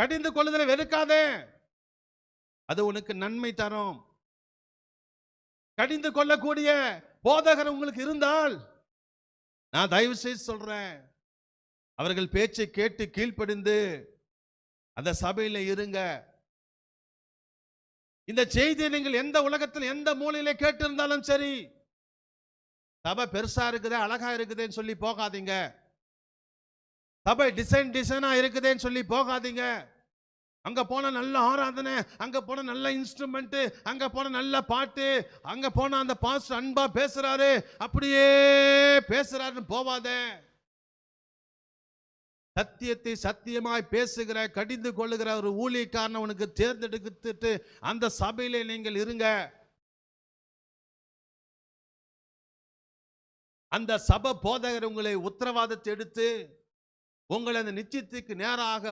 கடிந்து கொள்ளுதலை வெறுக்காதே, அது உனக்கு நன்மை தரும். கடிந்து கொள்ளக்கூடிய போதகர் உங்களுக்கு இருந்தால், நான் தயவு செய்து சொல்றேன், அவர்கள் பேச்சை கேட்டு கீழ்ப்படிந்து அந்த சபையில இருங்க. இந்த செய்தியை நீங்கள் எந்த உலகத்தில் எந்த மூலையில கேட்டு இருந்தாலும் சரி, சபை பெருசா இருக்குதே, அழகா இருக்குதுன்னு சொல்லி போகாதீங்க. சபை டிசைனா இருக்குதுன்னு சொல்லி போகாதீங்க. அங்க போன நல்ல ஆராதனை, அங்க போன நல்ல இன்ஸ்ட்ருமெண்ட், அங்க போன நல்ல பாட்டு, அங்க போன அந்த பாஸ்டர் அன்பா பேசுறாரு, அப்படியே பேசுறாருன்னு போவாத. சத்தியத்தை சத்தியமாய் பேசுகிற, கடிந்து கொள்ளுகிற ஒரு ஊழியக்காரனை உனக்கு தேர்ந்தெடுத்துட்டு அந்த சபையிலே நீங்கள் இருங்க. அந்த சபை போதகர் உங்களை உத்தரவாதத்தை எடுத்து உங்களை அந்த நிச்சயத்துக்கு நேராக